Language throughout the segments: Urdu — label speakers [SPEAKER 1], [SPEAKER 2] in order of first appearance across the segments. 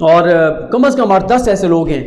[SPEAKER 1] اور کم از کم 8-10 ایسے لوگ ہیں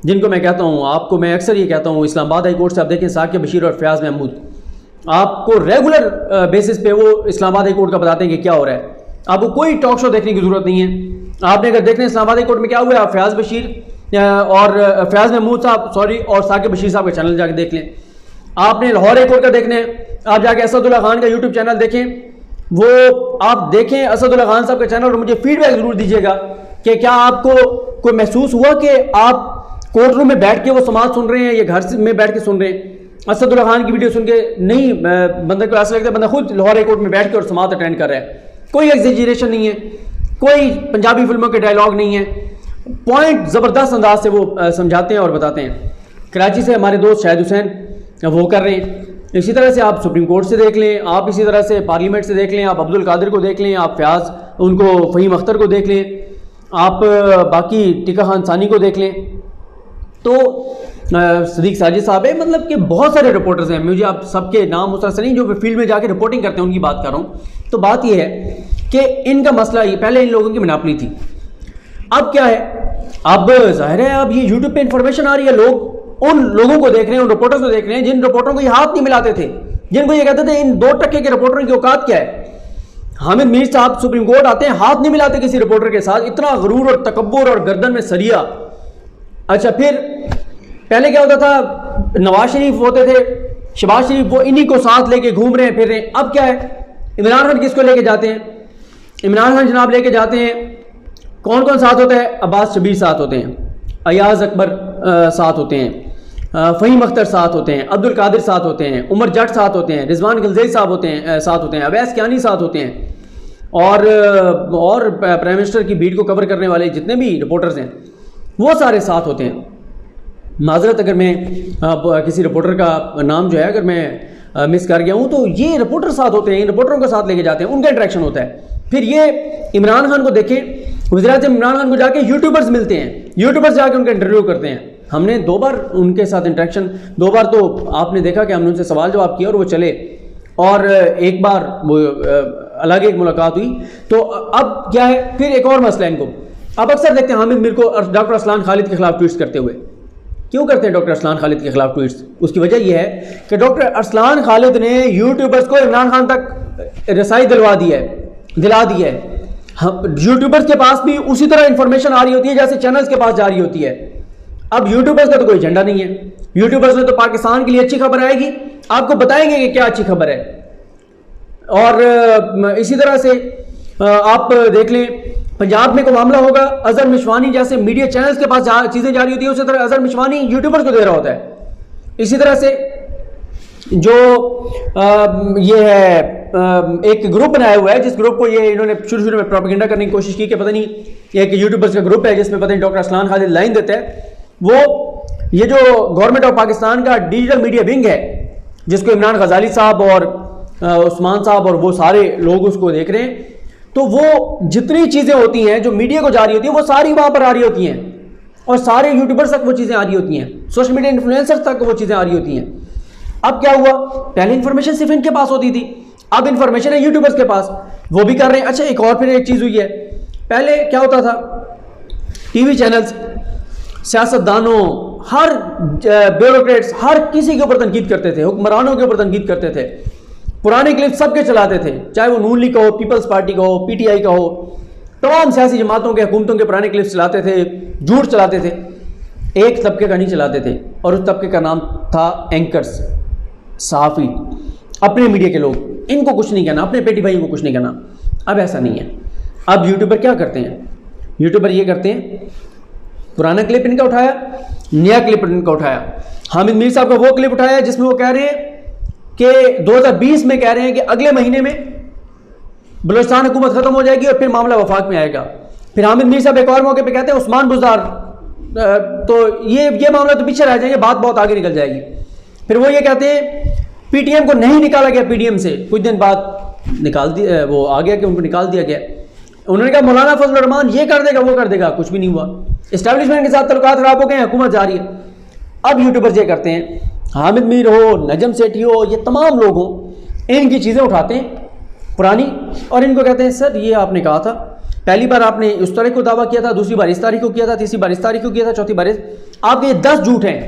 [SPEAKER 1] جن کو میں کہتا ہوں، آپ کو میں اکثر یہ کہتا ہوں، اسلام آباد ہائی کورٹ سے آپ دیکھیں ثاقب بشیر اور فیاض محمود، آپ کو ریگولر بیسس پہ وہ اسلام آباد ہائی کورٹ کا بتاتے ہیں کہ کیا ہو رہا ہے. آپ کو کوئی ٹاک شو دیکھنے کی ضرورت نہیں ہے. آپ نے اگر دیکھنا ہے اسلام آباد ہائی کورٹ میں کیا ہوا ہے، آپ فیاض بشیر اور فیاض محمود صاحب اور ثاقب بشیر صاحب کا چینل جا کے دیکھ لیں. آپ نے لاہور ہائی کورٹ کا دیکھنا ہے، آپ جا کے اسد اللہ خان کا یوٹیوب چینل دیکھیں، وہ آپ دیکھیں اسد اللہ خان صاحب کا چینل، اور مجھے فیڈ بیک ضرور دیجیے گا کہ کیا آپ کو کوئی محسوس ہوا کہ آپ کورٹ روم میں بیٹھ کے وہ سماعت سن رہے ہیں یا گھر میں بیٹھ کے سن رہے ہیں. اسد اللہ خان کی ویڈیو سن کے نہیں، بندے کو ایسا لگتا ہے بندہ خود لاہور ہائی کورٹ میں بیٹھ کے اور سماعت اٹینڈ کر رہا ہے. کوئی ایگزیجریشن نہیں ہے، کوئی پنجابی فلموں کے ڈائلاگ نہیں ہے، پوائنٹ زبردست انداز سے وہ سمجھاتے ہیں اور بتاتے ہیں. کراچی سے ہمارے دوست شاہد حسین وہ کر رہے ہیں. اسی طرح سے آپ سپریم کورٹ سے دیکھ لیں، آپ اسی طرح سے پارلیمنٹ سے دیکھ لیں، آپ عبد القادر کو دیکھ لیں، آپ فیاض ان کو فہیم اختر کو دیکھ لیں، آپ باقی ٹیکا خان ثانی کو دیکھ لیں. تو صدیق ساجد صاحب ہے، مطلب کہ بہت سارے رپورٹرز ہیں، مجھے آپ سب کے نام اس طرح سے نہیں، جو فیلڈ میں جا کے رپورٹنگ کرتے ہیں ان کی بات کر رہا ہوں. تو بات یہ ہے کہ ان کا مسئلہ یہ پہلے ان لوگوں کی مناپلی تھی. اب کیا ہے، اب ظاہر ہے اب یہ یوٹیوب پہ انفارمیشن آ رہی ہے، لوگ ان لوگوں کو دیکھ رہے ہیں، ان رپورٹرز کو دیکھ رہے ہیں جن رپورٹروں کو یہ ہاتھ نہیں ملاتے تھے، جن کو یہ کہتے تھے ان 2% کے رپورٹروں کی اوقات کیا ہے. حامد میر صاحب سپریم کورٹ آتے ہیں، ہاتھ نہیں ملاتے کسی رپورٹر کے ساتھ، اتنا غرور اور تکبر اور گردن میں سریا. اچھا پھر پہلے کیا ہوتا تھا، نواز شریف ہوتے تھے، شہباز شریف، وہ انہی کو ساتھ لے کے گھوم رہے ہیں پھر رہے ہیں. اب کیا ہے، عمران خان کس کو لے کے جاتے ہیں، عمران خان جناب لے کے جاتے ہیں، کون کون ساتھ ہوتا ہے، عباس شبیر ساتھ ہوتے ہیں، ایاز اکبر ساتھ ہوتے ہیں، فہیم اختر ساتھ ہوتے ہیں، عبد القادر ساتھ ہوتے ہیں، عمر جٹ ساتھ ہوتے ہیں، رضوان گلزئی صاحب ہوتے ہیں ساتھ ہوتے ہیں، اویس کیانی ساتھ ہوتے ہیں، اور پرائم منسٹر کی بھیڑ کو کور کرنے والے جتنے بھی رپورٹرز ہیں وہ سارے ساتھ ہوتے ہیں. معذرت اگر میں کسی رپورٹر کا نام جو ہے اگر میں مس کر گیا ہوں، تو یہ رپورٹر ساتھ ہوتے ہیں، ان رپورٹروں کو ساتھ لے کے جاتے ہیں، ان کا انٹریکشن ہوتا ہے. پھر یہ عمران خان کو دیکھیں، وزیراعظم عمران خان کو جا کے یوٹیوبرز ملتے ہیں، یوٹیوبرز جا کے ان کا انٹرویو کرتے ہیں. ہم نے 2 بار ان کے ساتھ انٹریکشن، 2 بار تو آپ نے دیکھا کہ ہم نے ان سے سوال جواب کیا اور وہ چلے، اور ایک بار وہ الگ ایک ملاقات ہوئی. تو اب کیا ہے، پھر ایک اور مسئلہ ان کو، اب اکثر دیکھتے ہیں حامد میر کو اور ڈاکٹر ارسلان خالد کے خلاف ٹویٹس کرتے ہوئے. کیوں کرتے ہیں ڈاکٹر ارسلان خالد کے خلاف ٹویٹس؟ اس کی وجہ یہ ہے کہ ڈاکٹر ارسلان خالد نے یوٹیوبرز کو عمران خان تک رسائی دلا دی ہے. یوٹیوبرز کے پاس بھی اسی طرح انفارمیشن آ رہی ہوتی ہے جیسے چینلز کے پاس جا رہی ہوتی ہے. اب یوٹیوبرز کا تو کوئی ایجنڈا نہیں ہے، یوٹیوبرز نے تو پاکستان کے لیے اچھی خبر آئے گی آپ کو بتائیں گے کہ کیا اچھی خبر ہے. اور اسی طرح سے آپ دیکھ لیں پنجاب میں کوئی معاملہ ہوگا، اظہر مشوانی جیسے میڈیا چینلز کے پاس چیزیں جاری ہوتی ہیں، اسی طرح اظہر مشوانی یوٹیوبرز کو دے رہا ہوتا ہے. اسی طرح سے جو یہ ہے ایک گروپ بنایا ہوا ہے، جس گروپ کو یہ انہوں نے شروع میں پروپیگنڈا کرنے کی کوشش کی کہ پتہ نہیں یہ ایک یوٹیوبرز کا گروپ ہے جس میں پتہ نہیں ڈاکٹر ارسلان خالد لائن دیتا ہے. وہ یہ جو گورنمنٹ آف پاکستان کا ڈیجیٹل میڈیا ونگ ہے، جس کو عمران غزالی صاحب اور عثمان صاحب اور وہ سارے لوگ اس کو دیکھ رہے ہیں، تو وہ جتنی چیزیں ہوتی ہیں جو میڈیا کو جاری ہوتی ہیں وہ ساری وہاں پر آ رہی ہوتی ہیں، اور سارے یوٹیوبرز تک وہ چیزیں آ رہی ہوتی ہیں، سوشل میڈیا انفلوئنسرز تک وہ چیزیں آ رہی ہوتی ہیں. اب کیا ہوا، پہلے انفارمیشن صرف ان کے پاس ہوتی تھی، اب انفارمیشن ہے یوٹیوبرز کے پاس، وہ بھی کر رہے ہیں. اچھا ایک اور پھر ایک چیز ہوئی ہے، پہلے کیا ہوتا تھا، ٹی وی چینلز، سیاستدانوں، ہر بیوروکریٹس، ہر کسی کے اوپر تنقید کرتے تھے، حکمرانوں کے اوپر تنقید کرتے تھے، پرانے کلپ سب کے چلاتے تھے، چاہے وہ نون لیگ کا ہو، پیپلز پارٹی کا ہو، پی ٹی آئی کا ہو، تمام سیاسی جماعتوں کے حکومتوں کے پرانے کلپس چلاتے تھے، جھوٹ چلاتے تھے. ایک طبقے کا نہیں چلاتے تھے، اور اس طبقے کا نام تھا اینکرز، صحافی، اپنے میڈیا کے لوگ. ان کو کچھ نہیں کہنا، اپنے بیٹی بھائیوں کو کچھ نہیں کہنا. اب ایسا نہیں ہے. اب یوٹیوبر کیا کرتے ہیں، یوٹیوبر یہ کرتے ہیں، پرانا کلپ ان کا اٹھایا، نیا کلپ ان کا اٹھایا. حامد میر صاحب کا وہ کلپ اٹھایا جس میں وہ کہہ رہے ہیں کہ 2020 میں کہہ رہے ہیں کہ اگلے مہینے میں بلوچستان حکومت ختم ہو جائے گی اور پھر معاملہ وفاق میں آئے گا. پھر حامد میر صاحب ایک اور موقع پہ کہتے ہیں عثمان بزدار، تو یہ معاملہ تو پیچھے رہ جائیں گے، بات بہت آگے نکل جائے گی. پھر وہ یہ کہتے ہیں پی ٹی ایم کو نہیں نکالا گیا پی ڈی ایم سے، کچھ دن بعد نکال دیا، وہ آ گیا کہ ان کو نکال دیا گیا. انہوں نے کہا مولانا فضل الرحمان یہ کر دے گا وہ کر دے گا، کچھ بھی نہیں ہوا. اسٹیبلشمنٹ کے ساتھ تعلقات خراب ہو گئے ہیں، حکومت جاری ہے. اب یوٹیوبرز یہ کرتے ہیں، حامد میر ہو، نجم سیٹھی ہو، یہ تمام لوگ ہوں، ان کی چیزیں اٹھاتے ہیں پرانی، اور ان کو کہتے ہیں سر یہ آپ نے کہا تھا پہلی بار آپ نے اس تاریخ کو دعویٰ کیا تھا، دوسری بار اس تاریخ کو کیا تھا، تیسری بار اس تاریخ کو کیا تھا، چوتھی بار آپ کے 10 جھوٹ ہیں۔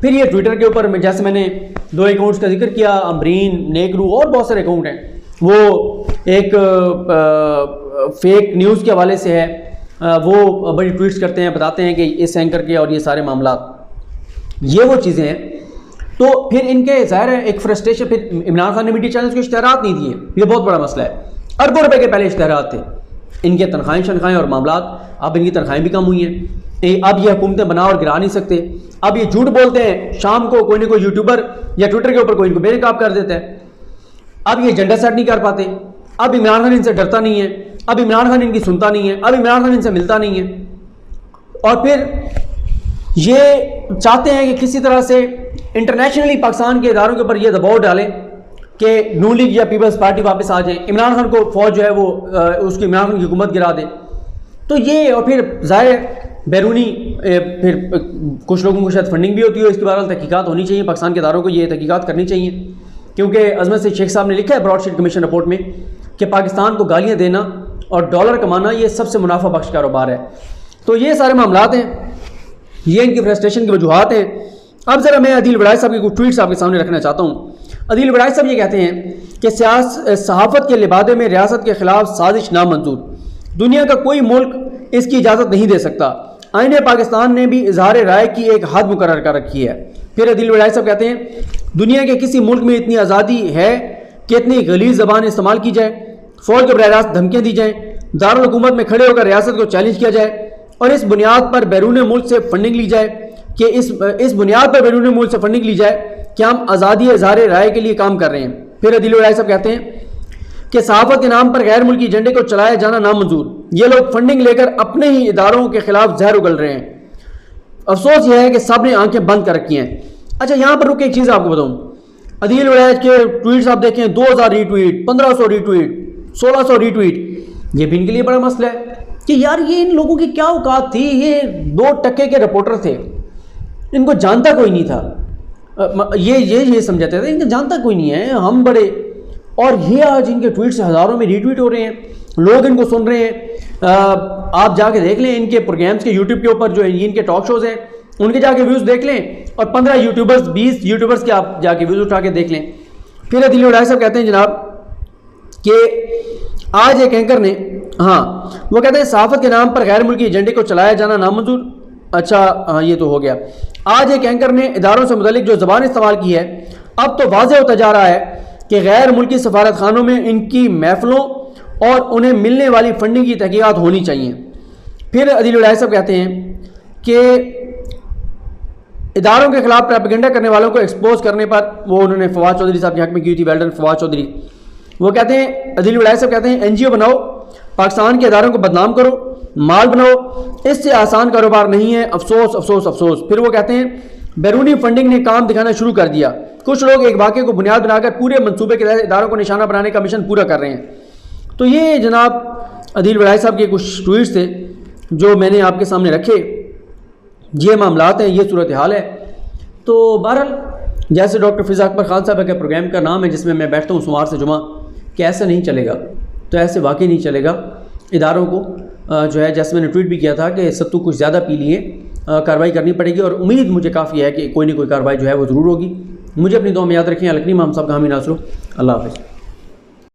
[SPEAKER 1] پھر یہ ٹویٹر کے اوپر جیسے میں نے 2 اکاؤنٹس کا ذکر کیا، امرین، نیکرو اور بہت سارے اکاؤنٹ ہیں، وہ ایک فیک نیوز کے حوالے سے ہے، وہ بڑی ٹویٹس کرتے ہیں، بتاتے ہیں کہ اس اینکر کے اور یہ سارے معاملات، یہ وہ چیزیں ہیں۔ تو پھر ان کے ظاہر ہے ایک فرسٹریشن، پھر عمران خان نے میڈیا چینلز کو اشتہارات نہیں دیے، یہ بہت بڑا مسئلہ ہے، اربوں روپے کے پہلے اشتہارات تھے، ان کے تنخواہیں شنخواہیں اور معاملات، اب ان کی تنخواہیں بھی کم ہوئی ہیں، اب یہ حکومتیں بنا اور گرا نہیں سکتے، اب یہ جھوٹ بولتے ہیں، شام کو کوئی نہ کوئی یوٹیوبر یا ٹویٹر کے اوپر کوئی ان کو بے نقاب کر دیتا ہے، اب یہ ایجنڈا سیٹ نہیں کر پاتے، اب عمران خان ان سے ڈرتا نہیں ہے، اب عمران خان ان کی سنتا نہیں ہے، اب عمران خان ان سے ملتا نہیں ہے، اور پھر یہ چاہتے ہیں کہ کسی طرح سے انٹرنیشنلی پاکستان کے اداروں کے اوپر یہ دباؤ ڈالیں کہ نون لیگ یا پیپلز پارٹی واپس آ جائیں، عمران خان کو فوج جو ہے وہ اس کی عمران خان کی حکومت گرا دے۔ تو یہ، اور پھر ظاہر بیرونی پھر کچھ لوگوں کو شاید فنڈنگ بھی ہوتی ہے، اس کی بہرحال تحقیقات ہونی چاہیے، پاکستان کے اداروں کو یہ تحقیقات کرنی چاہیے، کیونکہ عظمت سے شیخ صاحب نے لکھا ہے براڈ شیٹ کمیشن رپورٹ میں کہ پاکستان کو گالیاں دینا اور ڈالر کمانا یہ سب سے منافع بخش کاروبار ہے۔ تو یہ سارے معاملات ہیں، یہ ان کی فرسٹریشن کی وجوہات ہیں۔ اب ذرا میں عدیل وڑائچ صاحب کی کچھ ٹویٹس آپ کے سامنے رکھنا چاہتا ہوں۔ عدیل وڑائچ صاحب یہ کہتے ہیں کہ صحافت کے لبادے میں ریاست کے خلاف سازش نامنظور، دنیا کا کوئی ملک اس کی اجازت نہیں دے سکتا، آئین پاکستان نے بھی اظہار رائے کی ایک حد مقرر کر رکھی ہے۔ پھر عدیل وڑائچ صاحب کہتے ہیں دنیا کے کسی ملک میں اتنی آزادی ہے کہ اتنی غلیظ زبان استعمال کی جائے، فوج کو براہ راست دھمکیاں دی جائیں، دارالحکومت میں کھڑے ہو کر ریاست کو چیلنج کیا جائے، اور اس بنیاد پر بیرون ملک سے فنڈنگ لی جائے کہ اس بنیاد پر بیرون ملک سے فنڈنگ لی جائے کہ ہم آزادی اظہار رائے کے لیے کام کر رہے ہیں۔ پھر عدیل وڑائچ صاحب کہتے ہیں کہ صحافت کے نام پر غیر ملکی ایجنڈے کو چلایا جانا نامنظور، یہ لوگ فنڈنگ لے کر اپنے ہی اداروں کے خلاف زہر اگل رہے ہیں، افسوس یہ ہے کہ سب نے آنکھیں بند کر رکھی ہیں۔ اچھا یہاں پر رک کے ایک چیز آپ کو بتاؤں، عدیل وڑائچ کے ٹویٹس آپ دیکھیں 2000 ری ٹویٹ، 1500 ری ٹویٹ، 1600 ری ٹویٹ، یہ بھی ان کے لیے بڑا مسئلہ ہے کہ یار یہ ان لوگوں کی کیا اوقات تھی، یہ 2 ٹکے کے رپورٹر تھے، ان کو جانتا کوئی نہیں تھا، یہ سمجھاتے تھے ان کو جانتا کوئی نہیں ہے، ہم بڑے، اور یہ آج ان کے ٹویٹ سے ہزاروں میں ری ٹویٹ ہو رہے ہیں، لوگ ان کو سن رہے ہیں۔ آپ جا کے دیکھ لیں ان کے پروگرامز کے یوٹیوب کے اوپر جو ان کے ٹاک شوز ہیں ان کے جا کے ویوز دیکھ لیں، اور 15 یوٹیوبرز 20 یوٹیوبرز کے آپ جا کے ویوز اٹھا کے دیکھ لیں۔ پھر عدیل وڑائچ صاحب کہتے ہیں جناب کہ آج ایک اینکر نے، وہ کہتے ہیں صحافت کے نام پر غیر ملکی ایجنڈے کو چلایا جانا نامنظور۔ اچھا یہ تو ہو گیا۔ آج ایک اینکر نے اداروں سے متعلق جو زبان استعمال کی ہے، اب تو واضح ہوتا جا رہا ہے کہ غیر ملکی سفارت خانوں میں ان کی محفلوں اور انہیں ملنے والی فنڈنگ کی تحقیقات ہونی چاہیے۔ پھر عدیل وڑائچ صاحب کہتے ہیں کہ اداروں کے خلاف پروپیگنڈا کرنے والوں کو ایکسپوز کرنے پر، وہ انہوں نے فواد چودھری صاحب کے حق میں کی تھی، ویلڈن فواد چودھری، وہ کہتے ہیں عدیل وڑائچ صاحب کہتے ہیں این جی او بناؤ، پاکستان کے اداروں کو بدنام کرو، مال بناؤ، اس سے آسان کاروبار نہیں ہے، افسوس افسوس افسوس۔ پھر وہ کہتے ہیں بیرونی فنڈنگ نے کام دکھانا شروع کر دیا، کچھ لوگ ایک واقعے کو بنیاد بنا کر پورے منصوبے کے تحت اداروں کو نشانہ بنانے کا مشن پورا کر رہے ہیں۔ تو یہ جناب عدیل وڑائچ صاحب کے کچھ ٹویٹس تھے جو میں نے آپ کے سامنے رکھے، یہ معاملات ہیں، یہ صورتحال ہے۔ تو بہرحال جیسے ڈاکٹر فضا اکبر خان صاحب کے پروگرام کا نام ہے جس میں میں بیٹھتا ہوں سوموار سے جمعہ، کہ ایسا نہیں چلے گا، تو ایسے واقعی نہیں چلے گا، اداروں کو جو ہے جیسے میں نے ٹویٹ بھی کیا تھا کہ ستو کچھ زیادہ پی لیے، کارروائی کرنی پڑے گی، اور امید مجھے کافی ہے کہ کوئی نہ کوئی کارروائی جو ہے وہ ضرور ہوگی۔ مجھے اپنی دعا میں یاد رکھیں۔ الکنی محمد صاحب کا حامی ناصر، اللہ حافظ۔